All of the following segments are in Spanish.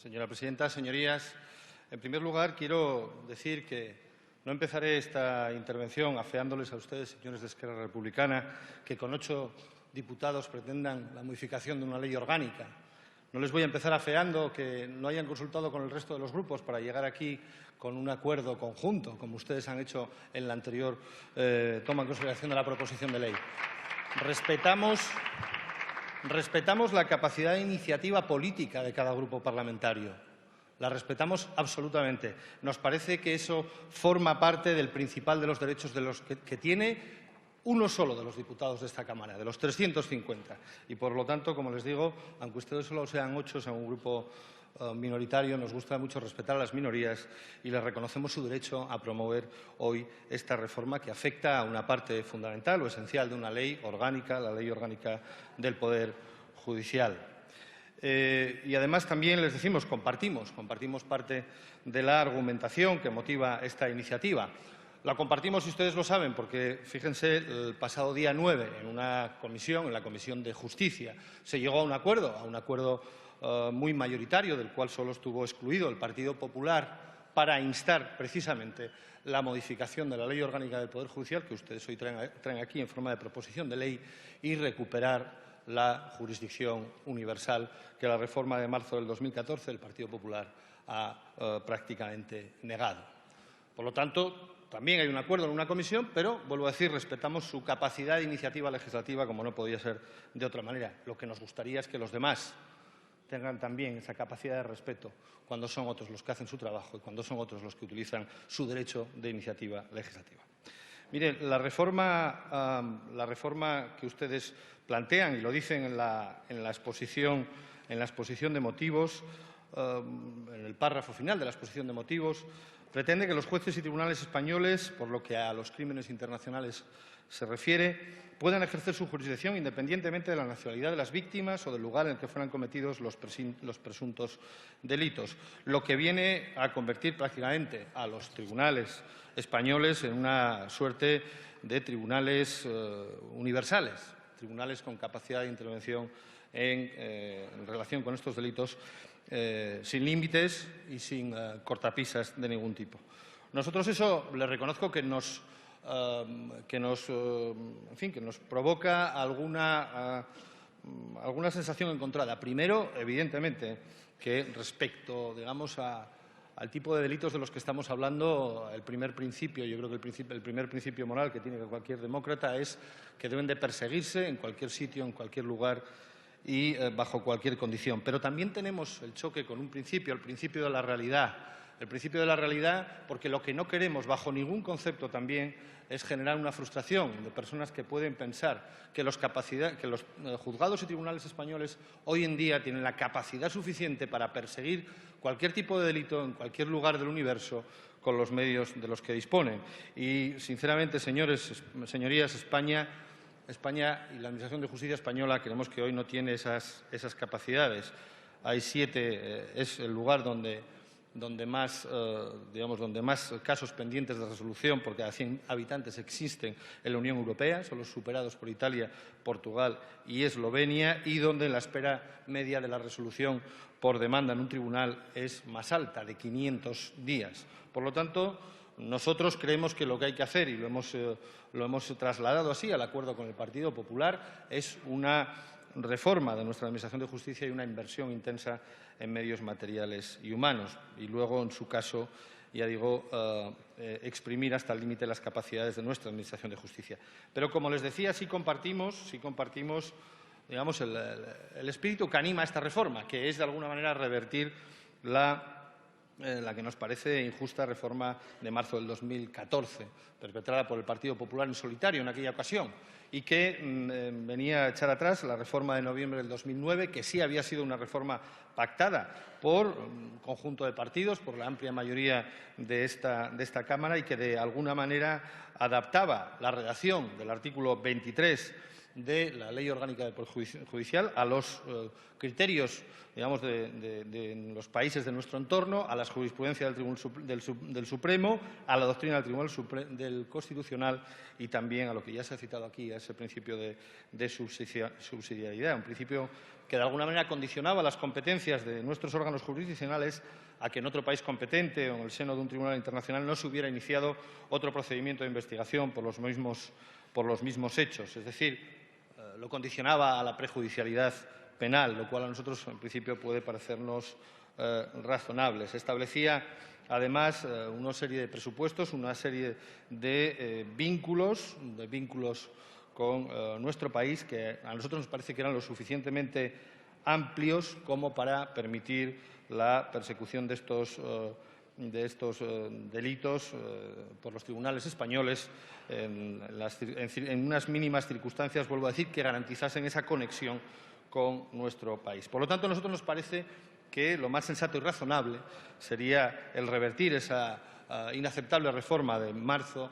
Señora presidenta, señorías, en primer lugar quiero decir que no empezaré esta intervención afeándoles a ustedes, señores de Esquerra Republicana, que con 8 diputados pretendan la modificación de una ley orgánica. No les voy a empezar afeando que no hayan consultado con el resto de los grupos para llegar aquí con un acuerdo conjunto, como ustedes han hecho en la anterior toma en consideración de la proposición de ley. Respetamos la capacidad de iniciativa política de cada grupo parlamentario. La respetamos absolutamente. Nos parece que eso forma parte del principal de los derechos de los que tiene uno solo de los diputados de esta Cámara, de los 350. Y, por lo tanto, como les digo, aunque ustedes solo sean 8, sean un grupo minoritario, nos gusta mucho respetar a las minorías y les reconocemos su derecho a promover hoy esta reforma que afecta a una parte fundamental o esencial de una ley orgánica, la Ley Orgánica del Poder Judicial. Y además también les decimos, compartimos parte de la argumentación que motiva esta iniciativa. La compartimos, y ustedes lo saben, porque, fíjense, el pasado día 9, en la Comisión de Justicia, se llegó a un acuerdo muy mayoritario, del cual solo estuvo excluido el Partido Popular, para instar precisamente la modificación de la Ley Orgánica del Poder Judicial, que ustedes hoy traen aquí en forma de proposición de ley, y recuperar la jurisdicción universal que la reforma de marzo del 2014 el Partido Popular ha prácticamente negado. Por lo tanto, también hay un acuerdo en una comisión, pero, vuelvo a decir, respetamos su capacidad de iniciativa legislativa, como no podía ser de otra manera. Lo que nos gustaría es que los demás tengan también esa capacidad de respeto cuando son otros los que hacen su trabajo y cuando son otros los que utilizan su derecho de iniciativa legislativa. Mire, la reforma que ustedes plantean, y lo dicen en la exposición de motivos, en el párrafo final de la exposición de motivos, pretende que los jueces y tribunales españoles, por lo que a los crímenes internacionales se refiere, puedan ejercer su jurisdicción independientemente de la nacionalidad de las víctimas o del lugar en el que fueran cometidos los presuntos delitos, lo que viene a convertir prácticamente a los tribunales españoles en una suerte de tribunales universales, tribunales con capacidad de intervención en relación con estos delitos sin límites y sin cortapisas de ningún tipo. Nosotros eso le reconozco que nos provoca alguna sensación encontrada. Primero, evidentemente, que respecto, digamos, al tipo de delitos de los que estamos hablando, el primer principio, yo creo que el primer principio moral que tiene cualquier demócrata es que deben de perseguirse en cualquier sitio, en cualquier lugar y bajo cualquier condición. Pero también tenemos el choque con un principio, el principio de la realidad. El principio de la realidad, porque lo que no queremos, bajo ningún concepto también, es generar una frustración de personas que pueden pensar que los juzgados y tribunales españoles hoy en día tienen la capacidad suficiente para perseguir cualquier tipo de delito en cualquier lugar del universo con los medios de los que disponen. Y, sinceramente, señorías, España y la Administración de Justicia española creemos que hoy no tiene esas capacidades. Hay 7, es el lugar donde más casos pendientes de resolución por cada 100 habitantes existen en la Unión Europea, son los superados por Italia, Portugal y Eslovenia, y donde la espera media de la resolución por demanda en un tribunal es más alta, de 500 días. Por lo tanto, nosotros creemos que lo que hay que hacer, y lo hemos trasladado así al acuerdo con el Partido Popular, es una reforma de nuestra Administración de Justicia y una inversión intensa en medios materiales y humanos. Y luego, en su caso, ya digo, exprimir hasta el límite las capacidades de nuestra Administración de Justicia. Pero, como les decía, sí compartimos digamos, el espíritu que anima esta reforma, que es, de alguna manera, revertir la que nos parece injusta reforma de marzo del 2014, perpetrada por el Partido Popular en solitario en aquella ocasión, y que venía a echar atrás la reforma de noviembre del 2009, que sí había sido una reforma pactada por un conjunto de partidos, por la amplia mayoría de esta Cámara, y que de alguna manera adaptaba la redacción del artículo 23 de la Ley Orgánica del Poder Judicial, a los criterios, digamos, de los países de nuestro entorno, a la jurisprudencia del Supremo, a la doctrina del Tribunal del Constitucional y también a lo que ya se ha citado aquí, a ese principio de subsidiariedad, un principio que de alguna manera condicionaba las competencias de nuestros órganos jurisdiccionales a que en otro país competente o en el seno de un tribunal internacional no se hubiera iniciado otro procedimiento de investigación por los mismos hechos. Es decir, lo condicionaba a la prejudicialidad penal, lo cual a nosotros en principio puede parecernos razonable. Se establecía además una serie de presupuestos, una serie de vínculos con nuestro país que a nosotros nos parece que eran lo suficientemente amplios como para permitir la persecución de estos delitos por los tribunales españoles en unas mínimas circunstancias, vuelvo a decir, que garantizasen esa conexión con nuestro país. Por lo tanto, a nosotros nos parece que lo más sensato y razonable sería el revertir esa inaceptable reforma de marzo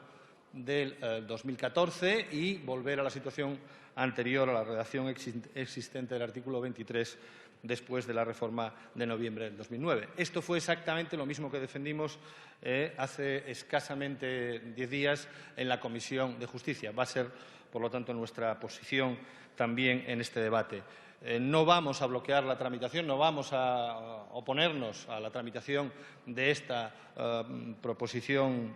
del 2014 y volver a la situación anterior a la redacción existente del artículo 23 después de la reforma de noviembre del 2009. Esto fue exactamente lo mismo que defendimos hace escasamente 10 días en la Comisión de Justicia. Va a ser, por lo tanto, nuestra posición también en este debate. No vamos a bloquear la tramitación, no vamos a oponernos a la tramitación de esta proposición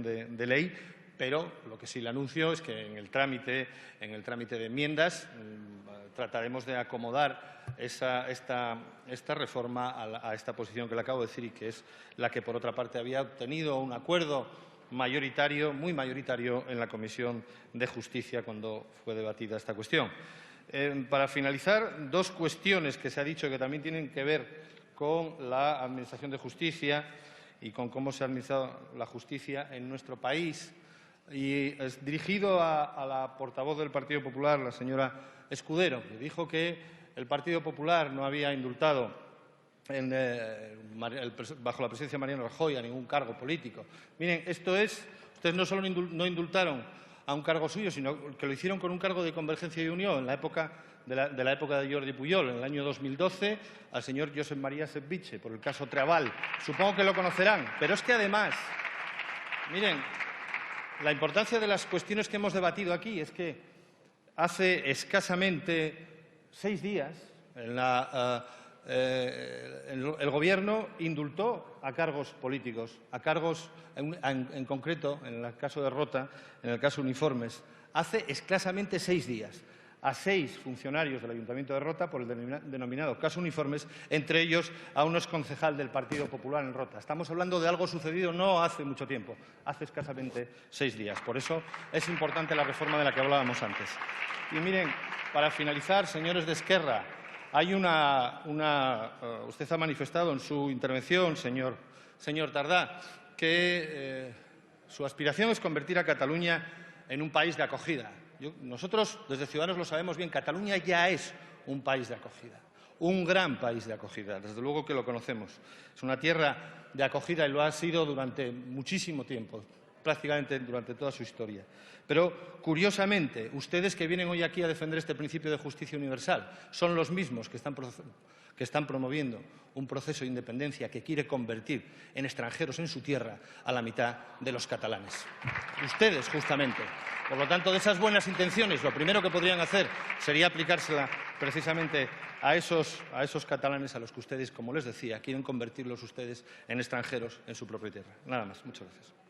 de ley, pero lo que sí le anuncio es que en el trámite de enmiendas trataremos de acomodar esta reforma a esta posición que le acabo de decir y que es la que, por otra parte, había obtenido un acuerdo mayoritario, muy mayoritario, en la Comisión de Justicia cuando fue debatida esta cuestión. Para finalizar, dos cuestiones que se ha dicho que también tienen que ver con la Administración de Justicia y con cómo se ha administrado la justicia en nuestro país. Y es dirigido a la portavoz del Partido Popular, la señora Escudero, que dijo que el Partido Popular no había indultado bajo la presidencia de Mariano Rajoy a ningún cargo político. Miren, esto es, ustedes no solo no indultaron a un cargo suyo, sino que lo hicieron con un cargo de Convergencia y Unió en la época de Jordi Pujol, en el año 2012, al señor Josep María Sempich, por el caso Treaval. Supongo que lo conocerán, pero es que además, miren, la importancia de las cuestiones que hemos debatido aquí es que hace escasamente 6 días el Gobierno indultó a cargos políticos, a cargos en concreto, en el caso de Rota, en el caso Uniformes, hace escasamente 6 días a 6 funcionarios del Ayuntamiento de Rota por el denominado caso Uniformes, entre ellos a un exconcejal del Partido Popular en Rota. Estamos hablando de algo sucedido no hace mucho tiempo, hace escasamente 6 días. Por eso es importante la reforma de la que hablábamos antes. Y miren, para finalizar, señores de Esquerra, hay usted ha manifestado en su intervención, señor Tardá, que su aspiración es convertir a Cataluña en un país de acogida. Nosotros, desde Ciudadanos, lo sabemos bien, Cataluña ya es un país de acogida, un gran país de acogida, desde luego que lo conocemos. Es una tierra de acogida y lo ha sido durante muchísimo tiempo, prácticamente durante toda su historia. Pero, curiosamente, ustedes que vienen hoy aquí a defender este principio de justicia universal son los mismos que están promoviendo un proceso de independencia que quiere convertir en extranjeros en su tierra a la mitad de los catalanes. Ustedes, justamente. Por lo tanto, de esas buenas intenciones, lo primero que podrían hacer sería aplicársela precisamente a esos catalanes a los que ustedes, como les decía, quieren convertirlos ustedes en extranjeros en su propia tierra. Nada más. Muchas gracias.